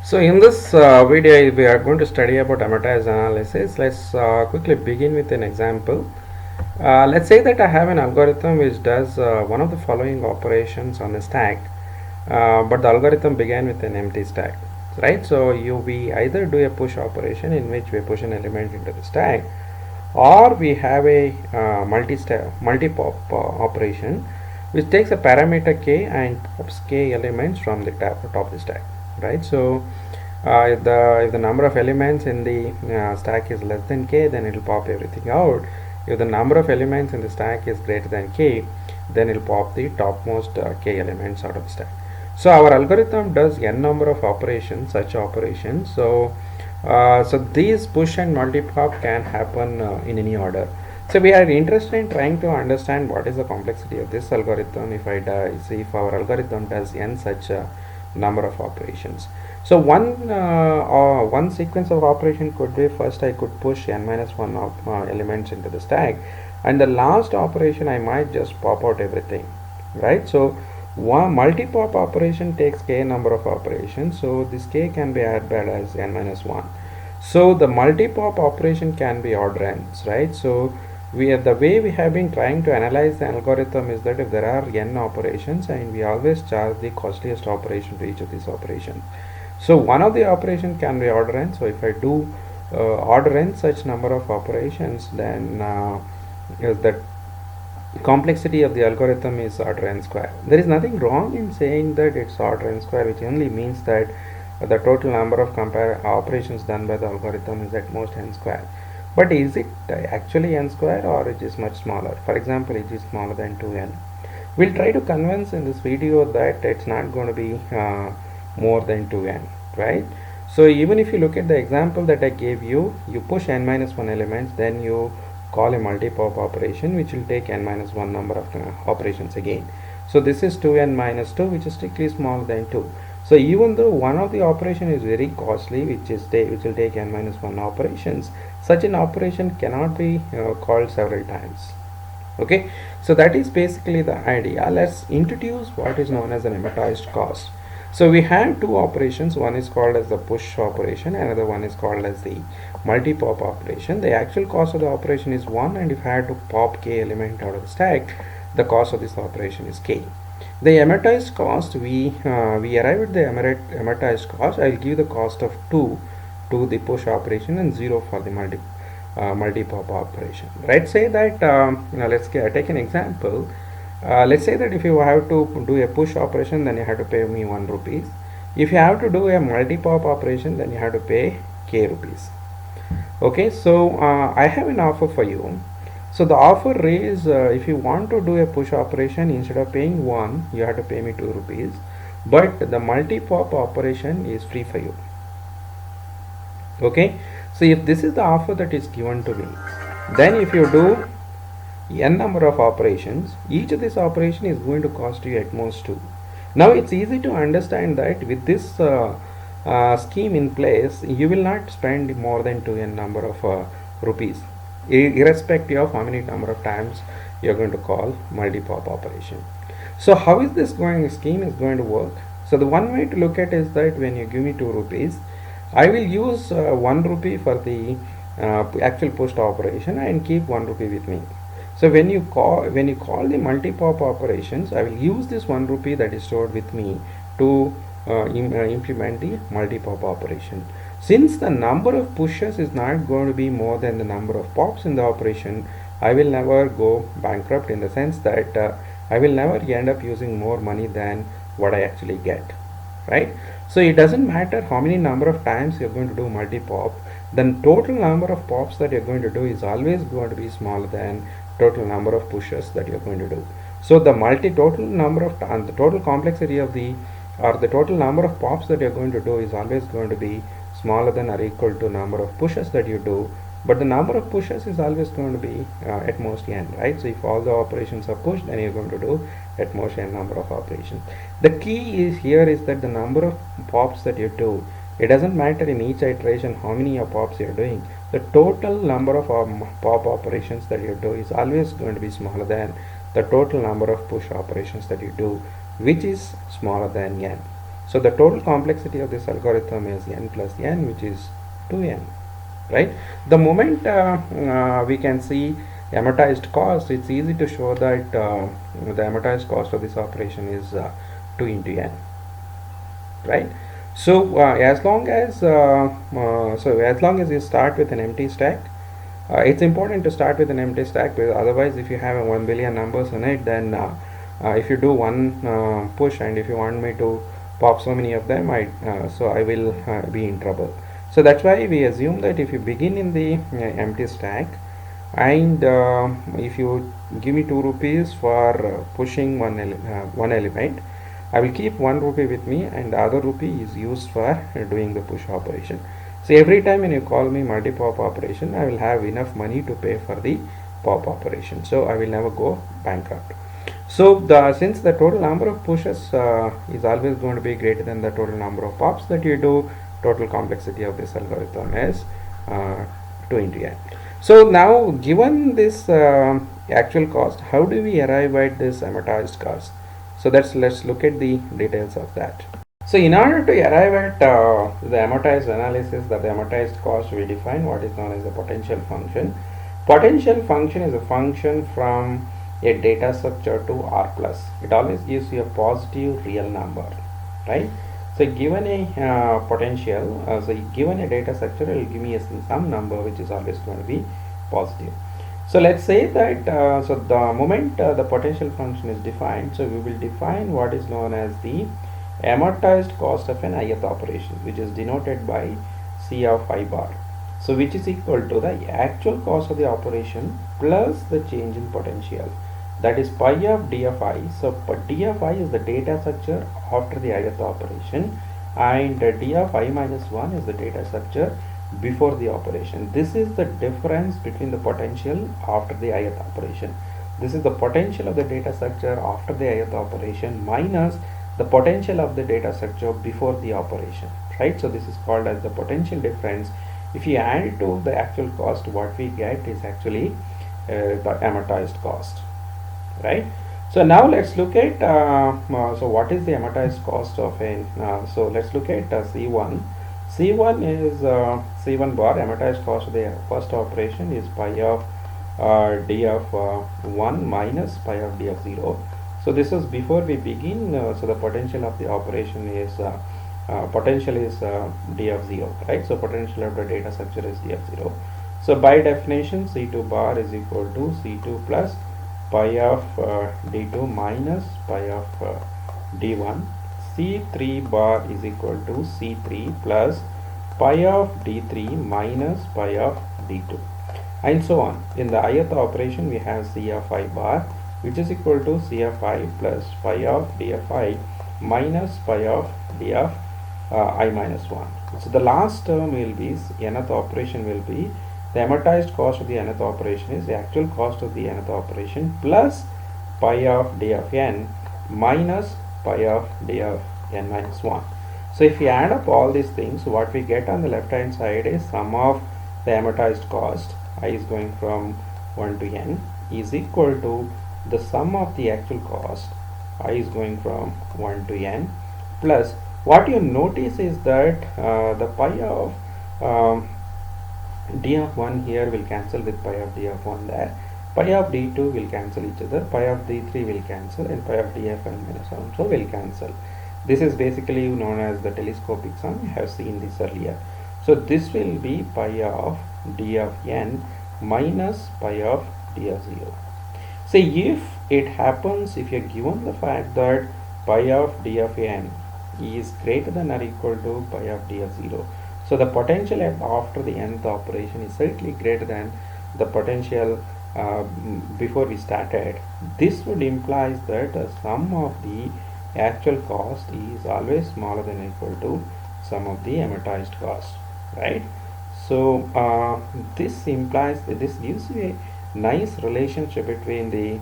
So in this video we are going to study about amortized analysis. Let's quickly begin with an example. Let's say that I have an algorithm which does one of the following operations on the stack, but the algorithm began with an empty stack, right? So we either do a push operation in which we push an element into the stack, or we have a multi-pop operation which takes a parameter k and pops k elements from the top of the stack, right? So if the number of elements in the stack is less than k, then it will pop everything out. If the number of elements in the stack is greater than k, then it will pop the topmost k elements out of the stack. So our algorithm does n number of operations, such operations. So these push and multi-pop can happen in any order. So we are interested in trying to understand what is the complexity of this algorithm if see if our algorithm does n such number of operations. So one sequence of operation could be, first I could push n minus 1 elements into the stack, and the last operation I might just pop out everything, right? So one multi-pop operation takes k number of operations, so this k can be added as n minus 1. So the multi-pop operation can be odd ranks, right? So the way we have been trying to analyze the algorithm is that if there are n operations, and we always charge the costliest operation to each of these operations. So one of the operation can be odd n. So if I do odd n such number of operations, then the complexity of the algorithm is odd n square. There is nothing wrong in saying that it's odd n square, which only means that the total number of operations done by the algorithm is at most n square. But is it actually n square, or it is much smaller? For example, it is smaller than 2n. We'll try to convince in this video that it's not going to be more than 2n, right? So even if you look at the example that I gave you, you push n minus 1 elements, then you call a multi-pop operation which will take n minus 1 number of operations again. So this is 2n minus 2, which is strictly smaller than 2. So even though one of the operation is very costly, which will take n minus 1 operations, such an operation cannot be called several times. Okay, so that is basically the idea. Let's introduce what is known as an amortized cost. So we have two operations. One is called as the push operation, another one is called as the multi-pop operation. The actual cost of the operation is 1, and if I had to pop k element out of the stack, the cost of this operation is k. The amortized cost, we arrive at the amortized cost. I will give the cost of 2 to the push operation and 0 for the multi-pop operation, right? Say that let's take an example. Let's say that if you have to do a push operation, then you have to pay me 1 rupees. If you have to do a multi-pop operation, then you have to pay k rupees. Okay, so I have an offer for you. So the offer is, if you want to do a push operation, instead of paying 1, you have to pay me 2 rupees, but the multi-pop operation is free for you. Okay, so if this is the offer that is given to me, then if you do n number of operations, each of this operation is going to cost you at most 2. Now it's easy to understand that with this scheme in place, you will not spend more than 2n number of rupees, irrespective of how many number of times you are going to call multi-pop operation. So how is this scheme is going to work? So the one way to look at is that when you give me 2 rupees, I will use 1 rupee for the actual push operation and keep 1 rupee with me. So when you call the multi-pop operations, I will use this 1 rupee that is stored with me to implement the multi-pop operation. Since the number of pushes is not going to be more than the number of pops in the operation, I will never go bankrupt, in the sense that I will never end up using more money than what I actually get, right? So it doesn't matter how many number of times you're going to do multi-pop, the total number of pops that you're going to do is always going to be smaller than total number of pushes that you're going to do. So the total number of the total complexity of the total number of pops that you're going to do is always going to be smaller than or equal to number of pushes that you do, but the number of pushes is always going to be at most n, right? So if all the operations are pushed, then you're going to do at most n number of operations. The key is here is that the number of pops that you do, it doesn't matter in each iteration how many pops you're doing, the total number of pop operations that you do is always going to be smaller than the total number of push operations that you do, which is smaller than n. So the total complexity of this algorithm is n plus n, which is 2n, right? The moment we can see amortized cost, it's easy to show that the amortized cost of this operation is 2 into n, right? So as long as you start with an empty stack, it's important to start with an empty stack, because otherwise if you have a 1 billion numbers in it, then if you do one push, and if you want me to pop so many of them, I will be in trouble. So that's why we assume that if you begin in the empty stack, and if you give me 2 rupees for pushing one element, I will keep 1 rupee with me, and the other rupee is used for doing the push operation. So every time when you call me multi-pop operation, I will have enough money to pay for the pop operation. So I will never go bankrupt. So since the total number of pushes is always going to be greater than the total number of pops that you do, total complexity of this algorithm is 2 into n. So now, given this actual cost, how do we arrive at this amortized cost? So let's look at the details of that. So in order to arrive at the amortized analysis, the amortized cost, we define what is known as the potential function. Potential function is a function from a data structure to R plus. It always gives you a positive real number, right? So given a potential, given a data structure, it will give me some number which is always going to be positive. So let's say that so the moment the potential function is defined, so we will define what is known as the amortized cost of an ith operation, which is denoted by C of I bar. So which is equal to the actual cost of the operation plus the change in potential, that is pi of d of I. So d of I is the data structure after the ith operation, and d of I minus 1 is the data structure before the operation. This is the difference between the potential after the ith operation. This is the potential of the data structure after the ith operation minus the potential of the data structure before the operation, right? So this is called as the potential difference. If you add it to the actual cost, what we get is actually the amortized cost, right? So now let's look at so what is the amortized cost of a so let's look at C1. C1 is C1 bar. Amortized cost of the first operation is pi of d of 1 minus pi of d of 0. So this is before we begin. So the potential of the operation is potential is d of 0, right? So potential of the data structure is d of 0. So by definition, C2 bar is equal to C2 plus pi of d2 minus pi of d1. C3 bar is equal to C3 plus pi of d3 minus pi of d2, and so on. In the ith operation, we have C of I bar, which is equal to C of I plus pi of d of I minus pi of d of I minus 1. So the last term will be, nth operation will be, the amortized cost of the nth operation is the actual cost of the nth operation plus pi of d of n minus pi of d of n minus 1. So if we add up all these things, what we get on the left hand side is sum of the amortized cost, I is going from 1 to n, is equal to the sum of the actual cost, I is going from 1 to n, plus what you notice is that the pi of d of 1 here will cancel with pi of d of 1 there, pi of d2 will cancel each other, pi of d3 will cancel, and pi of dfn minus 1 also will cancel. This is basically known as the telescopic sum. You have seen this earlier. So this will be pi of d of n minus pi of d of 0. So if it happens, if you are given the fact that pi of d of n is greater than or equal to pi of d of 0, so the potential after the nth operation is certainly greater than the potential before we started. This would imply that the sum of the actual cost is always smaller than or equal to sum of the amortized cost, right? So this implies that this gives you a nice relationship between the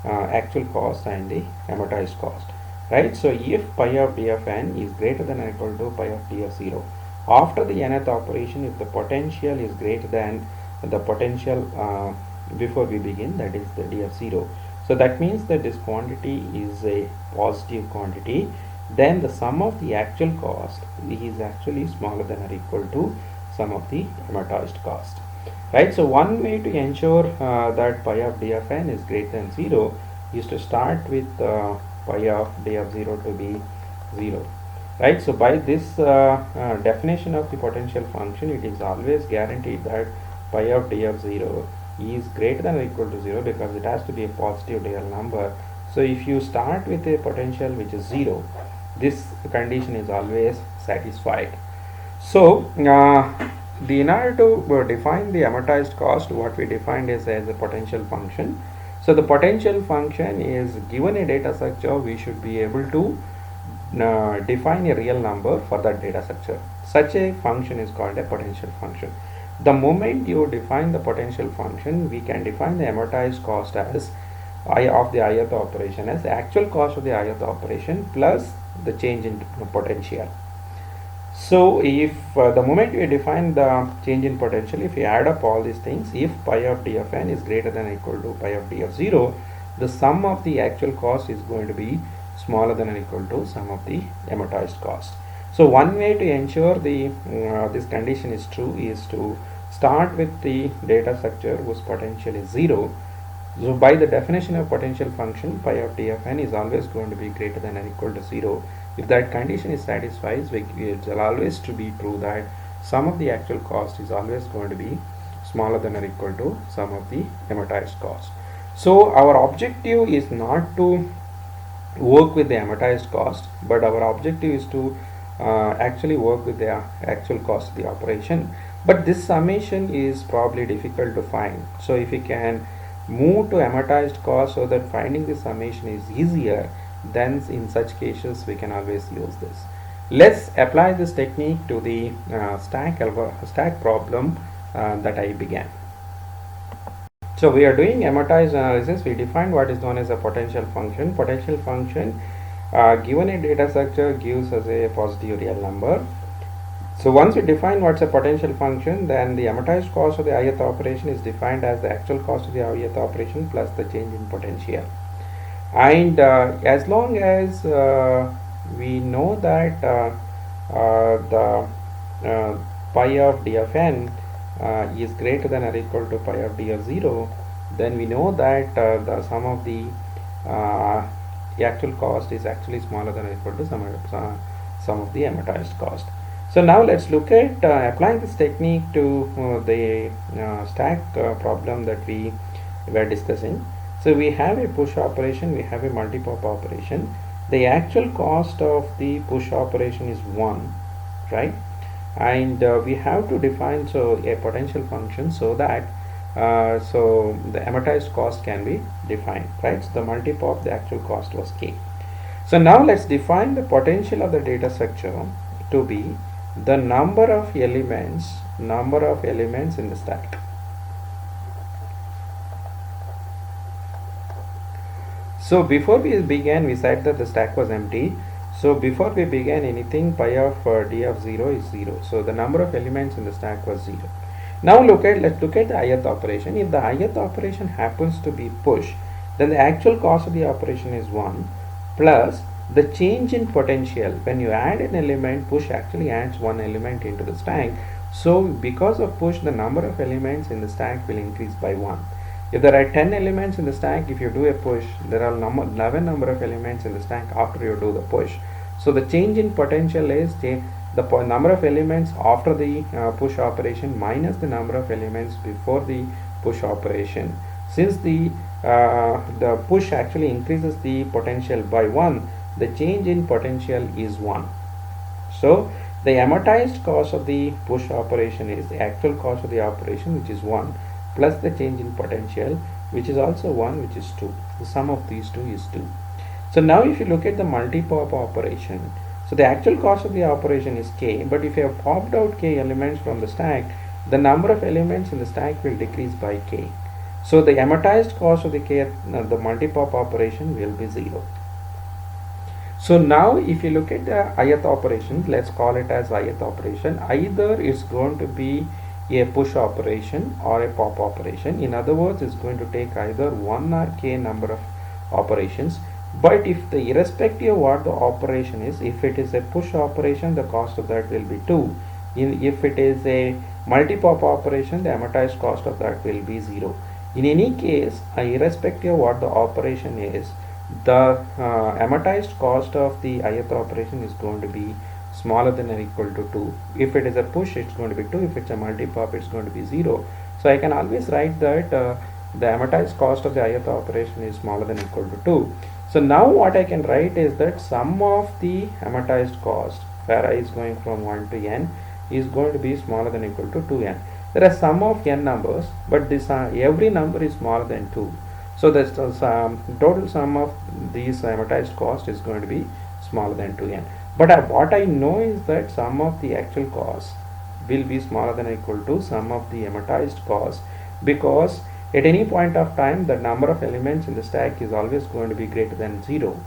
actual cost and the amortized cost, right? So if pi of d of n is greater than or equal to pi of d of 0, after the nth operation, if the potential is greater than the potential before we begin, that is the d of 0, so that means that this quantity is a positive quantity, then the sum of the actual cost is actually smaller than or equal to sum of the amortized cost. Right, so one way to ensure that pi of d of n is greater than 0 is to start with pi of d of 0 to be 0. Right, so by this definition of the potential function, it is always guaranteed that pi of d of 0 is greater than or equal to 0 because it has to be a positive real number. So if you start with a potential which is 0, this condition is always satisfied. So in order to define the amortized cost, what we defined is as a potential function. So the potential function is given a data structure, we should be able to define a real number for that data structure. Such a function is called a potential function. The moment you define the potential function, we can define the amortized cost as I of the ith operation as the actual cost of the ith operation plus the change in potential. So if the moment we define the change in potential, if we add up all these things, if pi of d of n is greater than or equal to pi of d of 0, the sum of the actual cost is going to be smaller than or equal to sum of the amortized cost. So one way to ensure the this condition is true is to start with the data structure whose potential is 0. So by the definition of potential function, pi of d of n is always going to be greater than or equal to 0. If that condition is satisfied, it will always to be true that sum of the actual cost is always going to be smaller than or equal to sum of the amortized cost. So our objective is not to work with the amortized cost, but our objective is to actually work with the actual cost of the operation. But this summation is probably difficult to find. So if we can move to amortized cost so that finding the summation is easier, then in such cases we can always use this. Let's apply this technique to the stack problem that I began. So we are doing amortized analysis. We defined what is known as a potential function. Potential function given a data structure gives us a positive real number. So once we define what's a potential function, then the amortized cost of the ith operation is defined as the actual cost of the ith operation plus the change in potential. And as long as we know that the pi of d of n is greater than or equal to pi of d of 0, then we know that the sum of the actual cost is actually smaller than or equal to sum of the amortized cost. So now let's look at applying this technique to the stack problem that we were discussing. So we have a push operation, we have a multi-pop operation. The actual cost of the push operation is 1, right? And we have to define a potential function so that so the amortized cost can be defined, right? So the multi-pop, the actual cost was k. So now let's define the potential of the data structure to be the number of elements in the stack. So before we began, we said that the stack was empty. So before we began anything, pi of d of 0 is 0. So the number of elements in the stack was 0. Now let's look at the ith operation. If the ith operation happens to be push, then the actual cost of the operation is 1 plus the change in potential. When you add an element, push actually adds one element into the stack. So because of push, the number of elements in the stack will increase by 1. If there are 10 elements in the stack, if you do a push, there are 11 number of elements in the stack after you do the push. So the change in potential is the number of elements after the push operation minus the number of elements before the push operation. Since the push actually increases the potential by 1, the change in potential is 1. So the amortized cost of the push operation is the actual cost of the operation, which is 1, plus the change in potential, which is also 1, which is 2. The sum of these two is 2. So now if you look at the multi-pop operation, so the actual cost of the operation is k, but if you have popped out k elements from the stack, the number of elements in the stack will decrease by k. So the amortized cost of the multi-pop operation will be 0. So now if you look at the ith operation, let's call it as ith operation. Either it's going to be a push operation or a pop operation. In other words, it's going to take either 1 or k number of operations. But if the irrespective of what the operation is, if it is a push operation, the cost of that will be 2. If it is a multi-pop operation, the amortized cost of that will be 0. In any case, irrespective of what the operation is, the amortized cost of the ith operation is going to be smaller than or equal to 2. If it is a push, it's going to be 2. If it's a multi-pop, it's going to be 0. So I can always write that the amortized cost of the ith operation is smaller than or equal to 2. So now what I can write is that sum of the amortized cost, where I is going from 1 to n, is going to be smaller than or equal to 2n. There are sum of n numbers, but this every number is smaller than 2. So the total sum of these amortized cost is going to be smaller than 2n. But what I know is that sum of the actual cost will be smaller than or equal to sum of the amortized cost, because at any point of time the number of elements in the stack is always going to be greater than 0,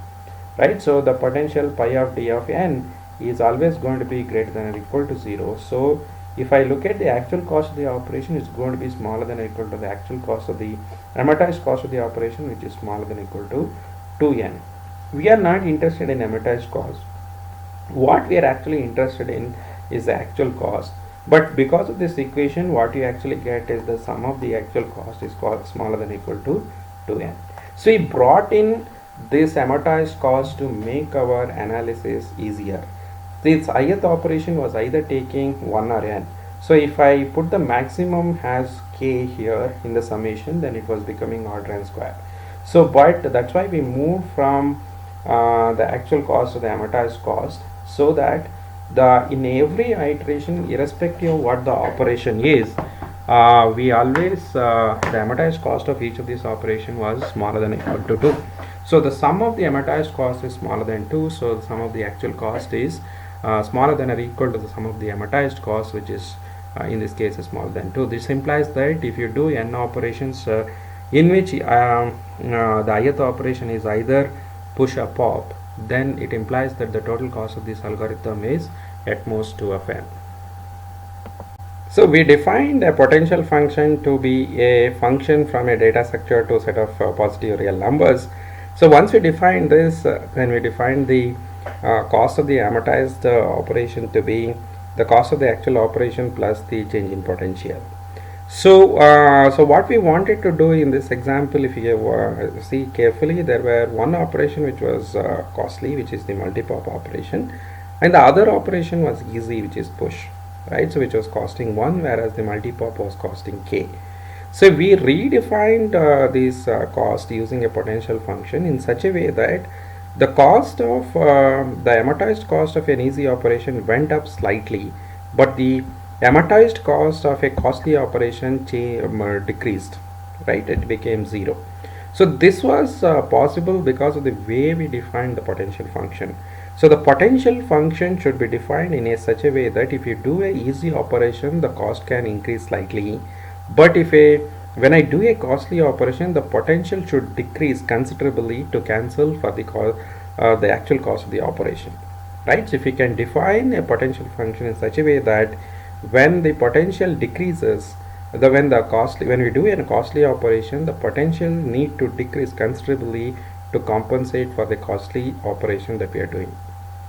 right? So the potential pi of d of n is always going to be greater than or equal to 0. So if I look at the actual cost of the operation, it's going to be smaller than or equal to the actual cost of the amortized cost of the operation, which is smaller than or equal to 2n. We are not interested in amortized cost. What we are actually interested in is the actual cost. But because of this equation, what you actually get is the sum of the actual cost is smaller than or equal to 2n. So we brought in this amortized cost to make our analysis easier. This ith operation was either taking 1 or n. So if I put the maximum as k here in the summation, then it was becoming order n square. So but that's why we moved from the actual cost to the amortized cost, so that in every iteration, irrespective of what the operation is, we always the amortized cost of each of these operation was smaller than or equal to 2. So the sum of the amortized cost is smaller than 2. So the sum of the actual cost is smaller than or equal to the sum of the amortized cost, which is in this case is smaller than 2. This implies that if you do n operations in which the ith operation is either push or pop, then it implies that the total cost of this algorithm is at most 2 of n. So we defined a potential function to be a function from a data structure to a set of positive real numbers. So once we define this, then we define the cost of the amortized operation to be the cost of the actual operation plus the change in potential. So so what we wanted to do in this example, if you see carefully, there were one operation which was costly, which is the multi-pop operation, and the other operation was easy, which is push, right? So which was costing 1, whereas the multi-pop was costing k. So we redefined this cost using a potential function in such a way that the cost of the amortized cost of an easy operation went up slightly, but the amortized cost of a costly operation decreased, right? It became 0. So this was possible because of the way we defined the potential function. So the potential function should be defined in such a way that if you do a easy operation, the cost can increase slightly, but when I do a costly operation, the potential should decrease considerably to cancel for the actual cost of the operation, right? So if you can define a potential function in such a way that when the potential decreases, when we do a costly operation, the potential need to decrease considerably to compensate for the costly operation that we are doing,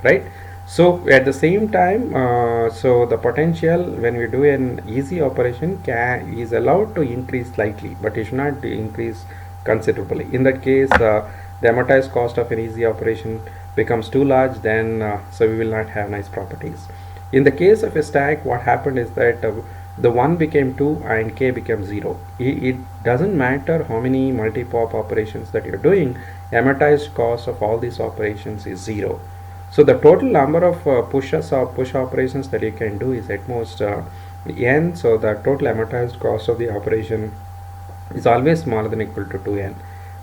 right? So at the same time, so the potential when we do an easy operation is allowed to increase slightly, but it should not increase considerably. In that case, the amortized cost of an easy operation becomes too large, then so we will not have nice properties. In the case of a stack, what happened is that the 1 became 2 and k became 0. It doesn't matter how many multi-pop operations that you're doing, amortized cost of all these operations is 0. So the total number of push operations that you can do is at most n. So the total amortized cost of the operation is always smaller than or equal to 2n.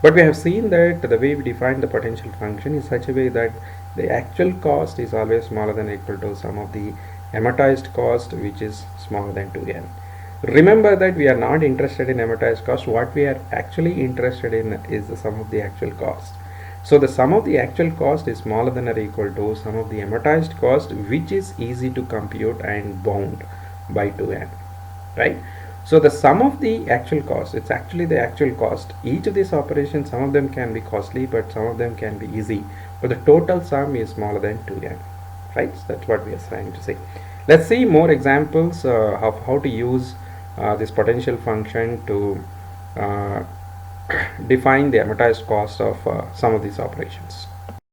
But we have seen that the way we define the potential function is such a way that the actual cost is always smaller than or equal to sum of the amortized cost, which is smaller than 2n. Remember that we are not interested in amortized cost. What we are actually interested in is the sum of the actual cost. So the sum of the actual cost is smaller than or equal to sum of the amortized cost, which is easy to compute and bound by 2n, right? So the sum of the actual cost, it's actually the actual cost. Each of these operations, some of them can be costly, but some of them can be easy. But the total sum is smaller than 2n, right? So that's what we are trying to say. Let's see more examples of how to use this potential function to define the amortized cost of some of these operations.